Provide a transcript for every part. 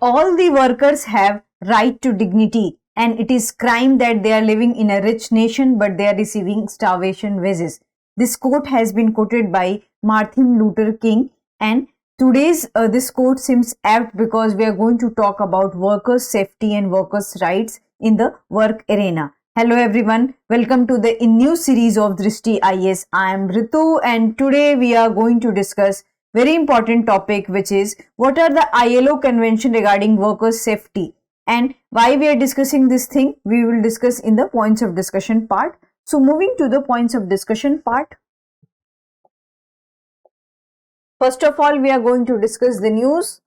all the workers have right to dignity, and it is crime that they are living in a rich nation but they are receiving starvation wages. This quote has been quoted by Martin Luther King, and today's this quote seems apt because we are going to talk about workers' safety and workers' rights in the work arena. Hello everyone, welcome to the new series of Drishti IAS. I am Ritu, and today we are going to discuss very important topic, which is what are the ILO convention regarding workers' safety, and why we are discussing this thing we will discuss in the points of discussion part. So moving to the points of discussion part, first of all we are going to discuss the news,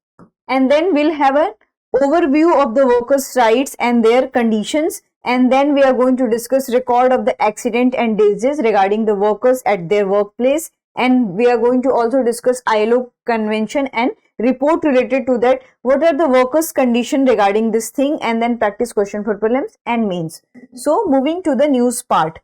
and then we'll have an overview of the workers' rights and their conditions, and then we are going to discuss record of the accident and diseases regarding the workers at their workplace, and we are going to also discuss ILO convention and report related to that, what are the workers' condition regarding this thing, and then practice question for prelims and mains. So moving to the news part.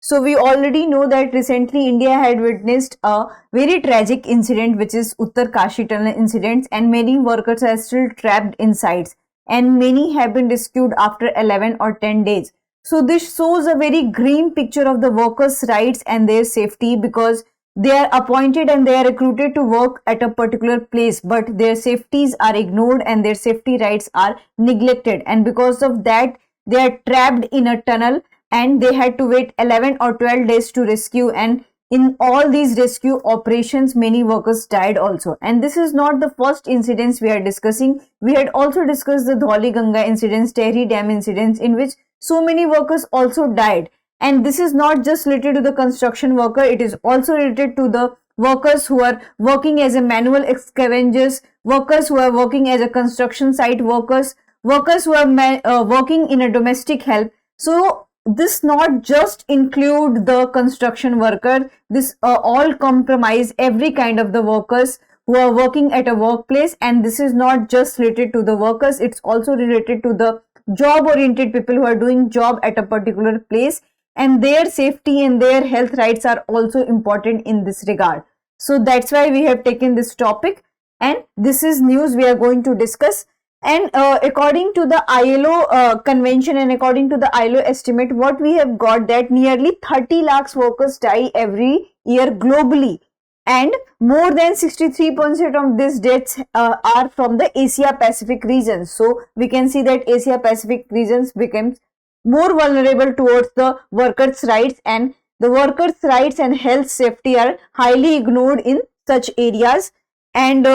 So we already know that recently India had witnessed a very tragic incident, which is Uttarkashi tunnel incidents, and many workers are still trapped inside, and many have been rescued after 11 or 10 days. So this shows a very grim picture of the workers' rights and their safety, because they are appointed and they are recruited to work at a particular place, but their safeties are ignored and their safety rights are neglected, and because of that they are trapped in a tunnel and they had to wait 11 or 12 days to rescue, and in all these rescue operations many workers died also. And this is not the first incidents we are discussing. We had also discussed the Dholi Ganga incidents, Tehri Dam incidents, in which so many workers also died. And this is not just related to the construction worker, it is also related to the workers who are working as a manual scavengers, workers who are working as a construction site workers, workers who are working in a domestic help. So this not just include the construction worker, this all compromise every kind of the workers who are working at a workplace, and this is not just related to the workers, it's also related to the job oriented people who are doing job at a particular place, and their safety and their health rights are also important in this regard. So that's why we have taken this topic, and this is news we are going to discuss. And according to the ILO convention and according to the ILO estimate, what we have got that nearly 30 lakhs workers die every year globally, and more than 63% of these deaths are from the Asia Pacific region. So we can see that Asia Pacific regions becomes more vulnerable towards the workers' rights, and the workers' rights and health safety are highly ignored in such areas. And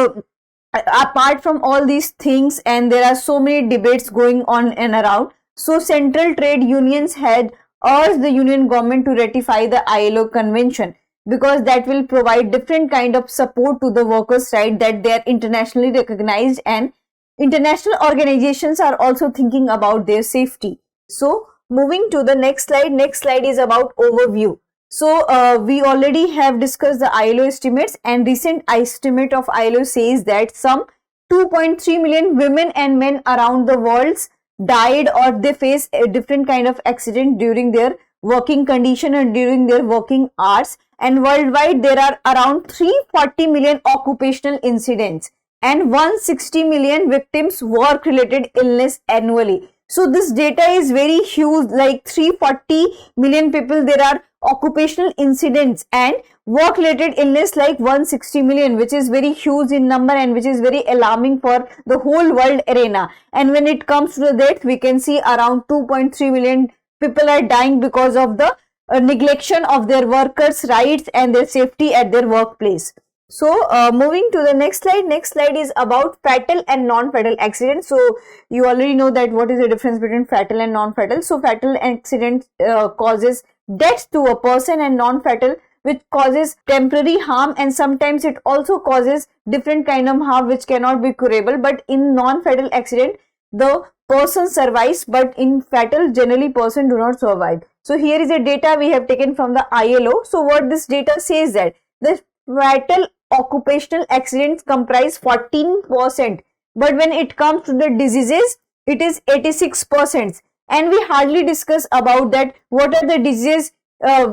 apart from all these things, and there are so many debates going on and around, so central trade unions had urged the union government to ratify the ILO convention, because that will provide different kind of support to the workers' right, that they are internationally recognized and international organizations are also thinking about their safety. So moving to the next slide is about overview. So we already have discussed the ILO estimates, and recent estimate of ILO says that some 2.3 million women and men around the world died or they face a different kind of accident during their working condition and during their working hours, and worldwide there are around 340 million occupational incidents and 160 million victims work related illness annually. So this data is very huge, like 340 million people there are occupational incidents and work related illness like 160 million, which is very huge in number and which is very alarming for the whole world arena. And when it comes to the death, we can see around 2.3 million people are dying because of the neglection of their workers' rights and their safety at their workplace. So moving to the next slide is about fatal and non-fatal accidents. So you already know that what is the difference between fatal and non-fatal. So fatal accident causes death to a person, and non-fatal which causes temporary harm, and sometimes it also causes different kind of harm which cannot be curable. But in non-fatal accident the person survives, but in fatal generally person do not survive. So here is a data we have taken from the ILO. So what this data says that the fatal occupational accidents comprise 14%, but when it comes to the diseases it is 86%. And we hardly discuss about that what are the diseases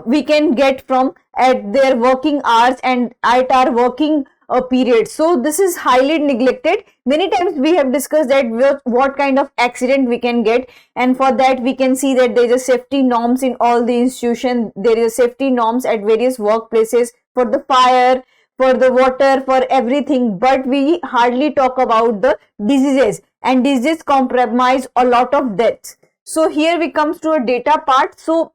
we can get from at their working hours and at our working period. So this is highly neglected. Many times we have discussed that what kind of accident we can get, and for that we can see that there is a safety norms in all the institutions. There is a safety norms at various workplaces for the fire, for the water, for everything, but we hardly talk about the diseases, and diseases compromise a lot of deaths. So here we comes to a data part. So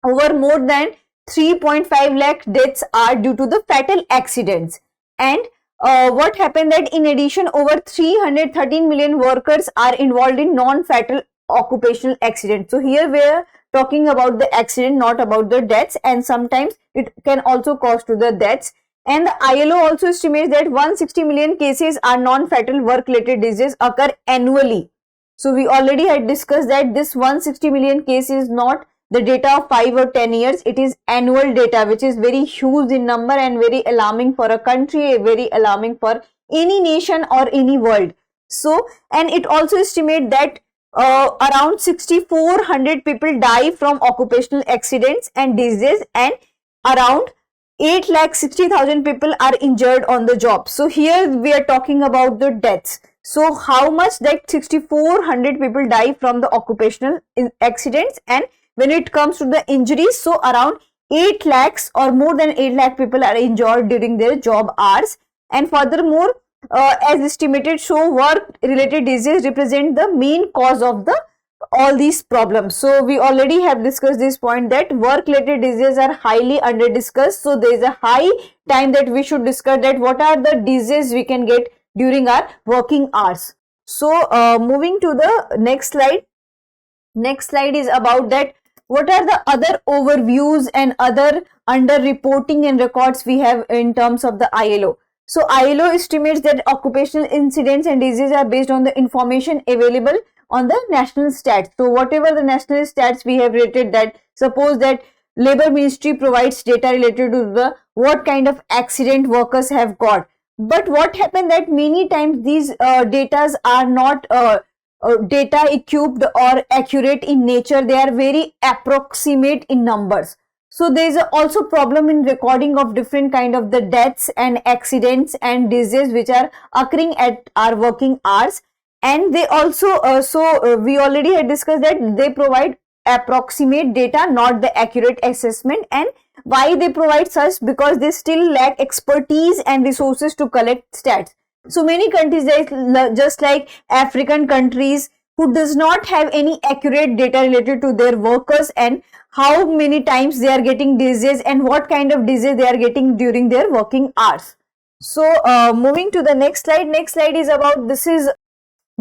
over more than 3.5 lakh deaths are due to the fatal accidents. And what happened that in addition over 313 million workers are involved in non-fatal occupational accidents. So here we are talking about the accident, not about the deaths, and sometimes it can also cause to the deaths. And the ILO also estimates that 160 million cases are non-fatal work-related diseases occur annually. So we already had discussed that this 160 million case is not the data of 5 or 10 years, it is annual data, which is very huge in number and very alarming for a country, very alarming for any nation or any world. So, and it also estimates that around 6,400 people die from occupational accidents and diseases, and around 8,60,000 people are injured on the job. So here we are talking about the deaths. So how much that 6,400 people die from the occupational accidents, and when it comes to the injuries, so around 8 lakhs or more than 8 lakh people are injured during their job hours. And furthermore, as estimated, so work related disease represent the main cause of the all these problems. So we already have discussed this point that work related diseases are highly under discussed. So there is a high time that we should discuss that what are the diseases we can get during our working hours. So moving to the next slide. Next slide is about that what are the other overviews and other under reporting and records we have in terms of the ILO. So ILO estimates that occupational incidents and diseases are based on the information available on the national stats. So whatever the national stats we have rated, that suppose that Labor Ministry provides data related to the what kind of accident workers have got. But what happened that many times these datas are not data equipped or accurate in nature. They are very approximate in numbers. So there is also problem in recording of different kind of the deaths and accidents and diseases which are occurring at our working hours. And they also we already had discussed that they provide approximate data, not the accurate assessment. And why they provide such? Because they still lack expertise and resources to collect stats. So many countries, just like African countries, who does not have any accurate data related to their workers and how many times they are getting disease and what kind of disease they are getting during their working hours. So moving to the next slide. Next slide is about, this is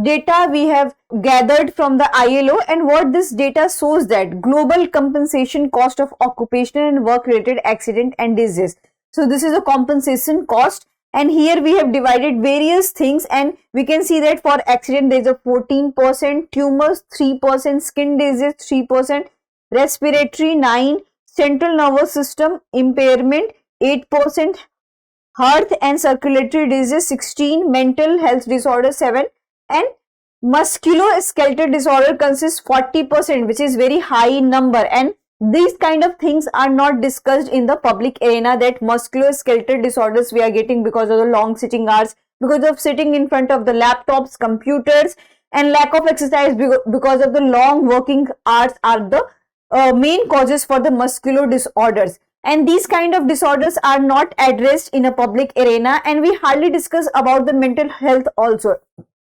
data we have gathered from the ILO, and what this data shows that global compensation cost of occupational and work related accident and disease. So this is a compensation cost, and here we have divided various things, and we can see that for accident there is a 14%, tumors 3%, skin disease 3%, respiratory 9%, central nervous system impairment 8%, heart and circulatory disease 16%, mental health disorder 7%, and musculoskeletal disorder consists 40%, which is very high number. And these kind of things are not discussed in the public arena, that musculoskeletal disorders we are getting because of the long sitting hours, because of sitting in front of the laptops, computers, and lack of exercise because of the long working hours are the main causes for the muscular disorders. And these kind of disorders are not addressed in a public arena, and we hardly discuss about the mental health also.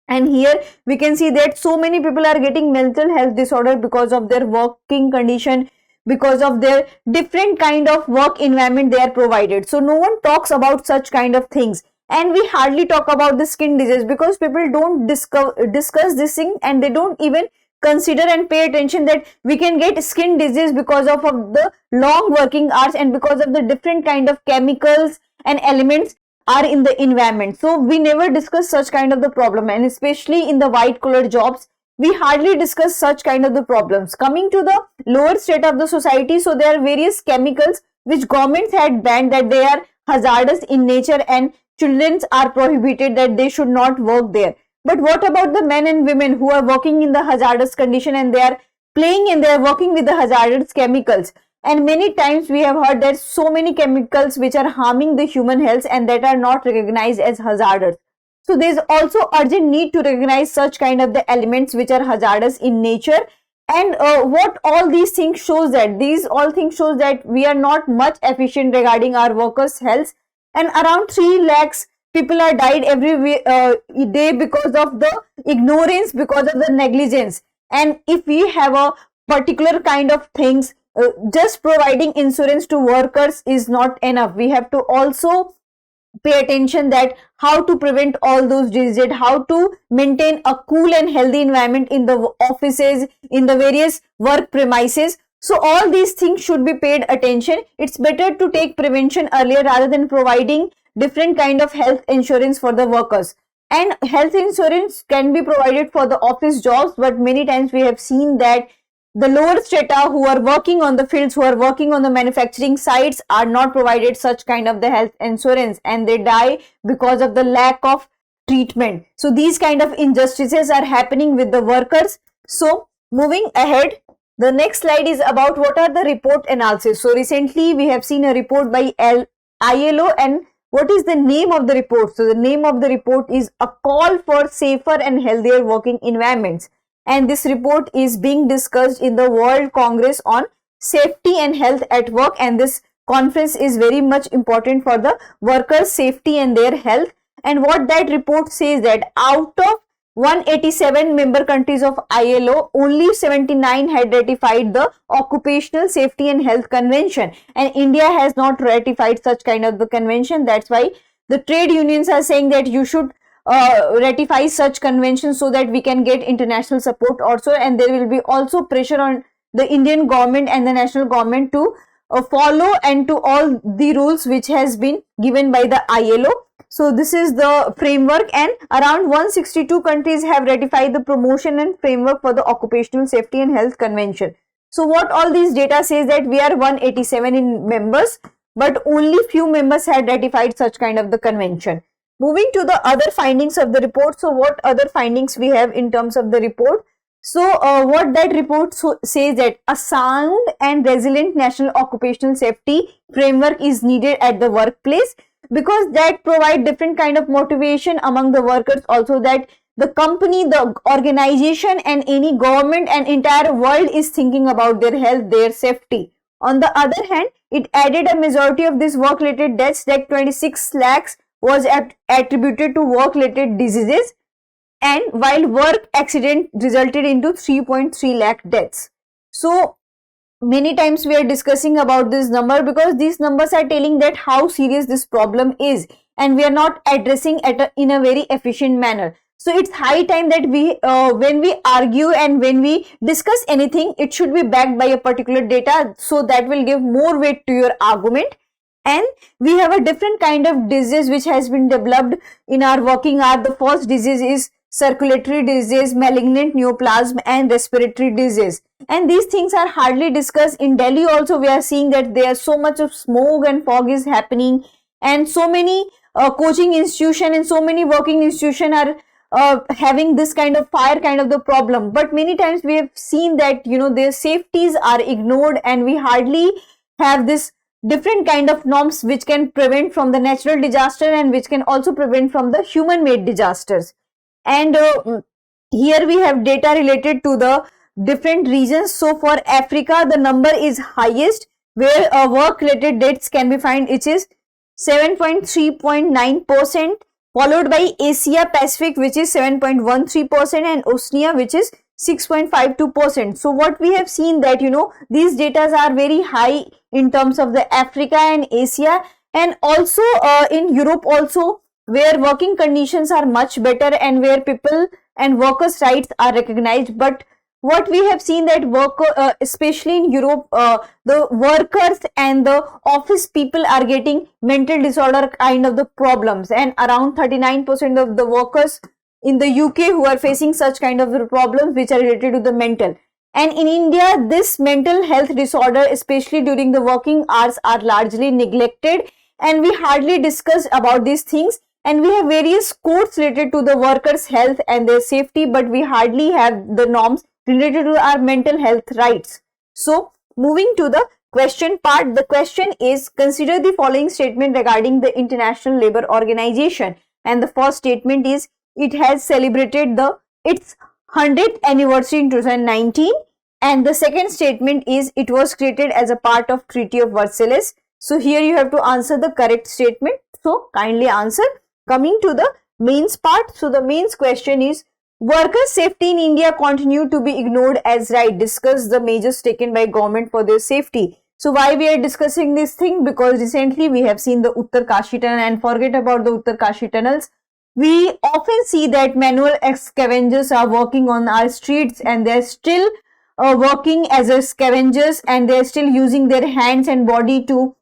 And here we can see that so many people are getting mental health disorder because of their working condition, because of their different kind of work environment they are provided. So no one talks about such kind of things, and we hardly talk about the skin disease because people don't discuss this thing, and they don't even consider and pay attention that we can get skin disease because of the long working hours and because of the different kind of chemicals and elements are in the environment. So we never discuss such kind of the problem, and especially in the white collar jobs we hardly discuss such kind of the problems. Coming to the lower state of the society, so there are various chemicals which governments had banned that they are hazardous in nature, and children are prohibited that they should not work there. But what about the men and women who are working in the hazardous condition and they are playing and they are working with the hazardous chemicals? And many times we have heard that so many chemicals which are harming the human health and that are not recognized as hazardous. So there is also urgent need to recognize such kind of the elements which are hazardous in nature. And what all these things shows that, these all things shows that we are not much efficient regarding our workers' health, and around 3 lakhs people are died every day because of the ignorance, because of the negligence. And if we have a particular kind of things, just providing insurance to workers is not enough. We have to also pay attention that how to prevent all those diseases, how to maintain a cool and healthy environment in the offices, in the various work premises. So all these things should be paid attention. It's better to take prevention earlier rather than providing different kind of health insurance for the workers. And health insurance can be provided for the office jobs, but many times we have seen that the lower strata who are working on the fields, who are working on the manufacturing sites, are not provided such kind of the health insurance, and they die because of the lack of treatment. So these kind of injustices are happening with the workers. So moving ahead, the next slide is about what are the report analysis. So recently we have seen a report by ILO, and what is the name of the report? So the name of the report is A Call for Safer and Healthier Working Environments. And this report is being discussed in the World Congress on Safety and Health at Work, and this conference is very much important for the workers' safety and their health. And what that report says that out of 187 member countries of ILO, only 79 had ratified the Occupational Safety and Health Convention, and India has not ratified such kind of the convention. That's why the trade unions are saying that you should ratify such conventions so that we can get international support also, and there will be also pressure on the Indian government and the national government to follow and to all the rules which has been given by the ILO. So this is the framework, and around 162 countries have ratified the promotion and framework for the Occupational Safety and Health Convention. So what all these data says that we are 187 in members, but only few members had ratified such kind of the convention. Moving to the other findings of the report. So what other findings we have in terms of the report? So what that report says that a sound and resilient national occupational safety framework is needed at the workplace, because that provide different kind of motivation among the workers also, that the company, the organization and any government and entire world is thinking about their health, their safety. On the other hand, it added a majority of these work related deaths, like 26 lakhs was attributed to work related diseases, and while work accident resulted into 3.3 lakh deaths. So many times we are discussing about this number because these numbers are telling that how serious this problem is, and we are not addressing it in a very efficient manner. So it's high time that we when we argue and when we discuss anything, it should be backed by a particular data, so that will give more weight to your argument. And we have a different kind of disease which has been developed in our working hour. The first disease is circulatory disease, malignant neoplasm and respiratory disease, and these things are hardly discussed. In Delhi also we are seeing that there so much of smoke and fog is happening, and so many coaching institution and so many working institution are having this kind of fire kind of the problem. But many times we have seen that their safeties are ignored, and we hardly have this different kind of norms which can prevent from the natural disaster and which can also prevent from the human made disasters. And here we have data related to the different regions. So for Africa the number is highest, where work related deaths can be found, which is 7.3.9%, followed by Asia Pacific which is 7.13%, and Oceania which is 6.52%. So what we have seen that these data are very high in terms of the Africa and Asia, and also in Europe also, where working conditions are much better and where people and workers' rights are recognized. But what we have seen that especially in Europe, the workers and the office people are getting mental disorder kind of the problems, and around 39% of the workers in the UK who are facing such kind of problems which are related to the mental. And in India, this mental health disorder, especially during the working hours, are largely neglected, and we hardly discuss about these things. And we have various codes related to the workers' health and their safety, but we hardly have the norms related to our mental health rights. So moving to the question part. The question is, consider the following statement regarding the International Labour Organization. And the first statement is, it has celebrated its 100th anniversary in 2019. And the second statement is, it was created as a part of Treaty of Versailles. So here you have to answer the correct statement. So kindly answer. Coming to the mains part. So the mains question is, workers' safety in India continue to be ignored as right. Discuss the measures taken by government for their safety. So why we are discussing this thing? Because recently we have seen the Uttarkashi tunnel, and forget about the Uttarkashi tunnels. We often see that manual scavengers are working on our streets, and they are still working as a scavengers, and they are still using their hands and body to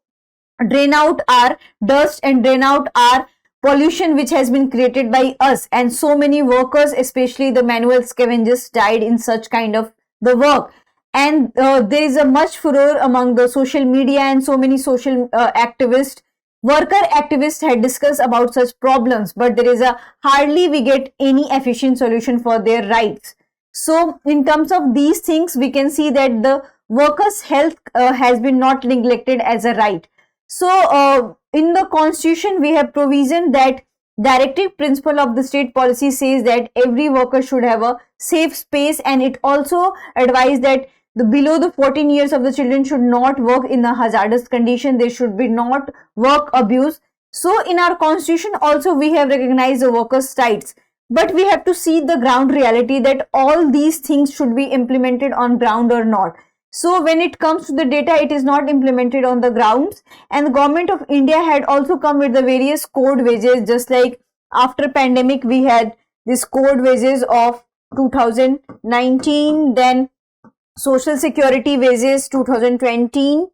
drain out our dust and drain out our pollution which has been created by us. And so many workers, especially the manual scavengers, died in such kind of the work. And there is a much furor among the social media, and so many social worker activists had discussed about such problems, but there is hardly we get any efficient solution for their rights. So in terms of these things, we can see that the workers' health has been not neglected as a right. So in the constitution, we have provision that directive principle of the state policy says that every worker should have a safe space, and it also advised that below the 14 years of the children should not work in a hazardous condition. They should be not work abuse. So in our constitution also we have recognized the workers' rights, but we have to see the ground reality that all these things should be implemented on ground or not. So when it comes to the data, it is not implemented on the grounds, and the government of India had also come with the various code wages, just like after pandemic we had this code wages of 2019, then social security wages 2020.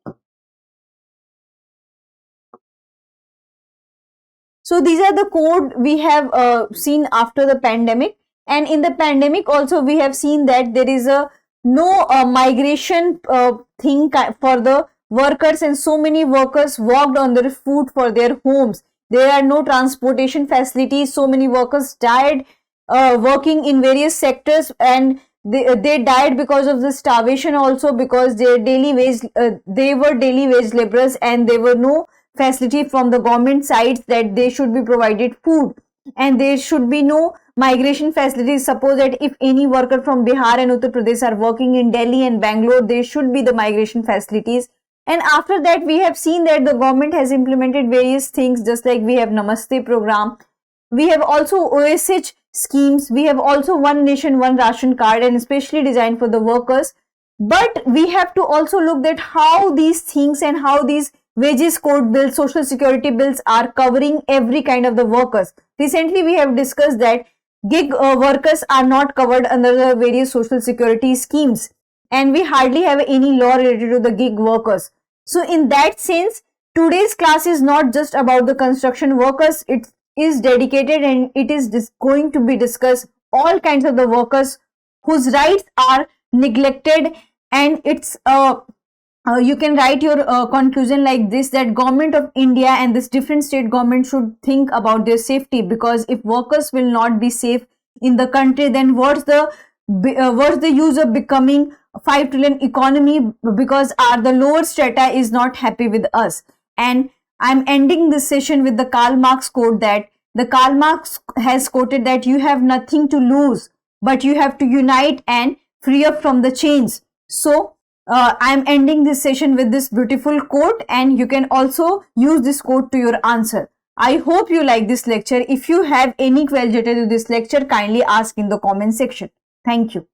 So these are the code we have seen after the pandemic, and in the pandemic also we have seen that there is a no migration thing for the workers, and so many workers walked on their foot for their homes. There are no transportation facilities. So many workers died working in various sectors, and they died because of the starvation also, because their daily wage they were daily wage laborers, and there were no facility from the government sides that they should be provided food, and there should be no migration facilities. Suppose that if any worker from Bihar and Uttar Pradesh are working in Delhi and Bangalore, there should be the migration facilities. And after that we have seen that the government has implemented various things, just like we have Namaste program, we have also OSH schemes, we have also One Nation One Ration card, and especially designed for the workers. But we have to also look at how these things and how these wages code bills, social security bills are covering every kind of the workers. Recently we have discussed that gig workers are not covered under the various social security schemes, and we hardly have any law related to the gig workers. So in that sense, today's class is not just about the construction workers. It is dedicated, and it is going to be discussed all kinds of the workers whose rights are neglected. And it's you can write your conclusion like this, that government of India and this different state government should think about their safety, because if workers will not be safe in the country, then what's the use of becoming 5 trillion economy, because the lower strata is not happy with us. And I'm ending this session with the Karl Marx quote, that the Karl Marx has quoted that you have nothing to lose, but you have to unite and free up from the chains. So I'm ending this session with this beautiful quote, and you can also use this quote to your answer. I hope you like this lecture. If you have any query related to this lecture, kindly ask in the comment section. Thank you.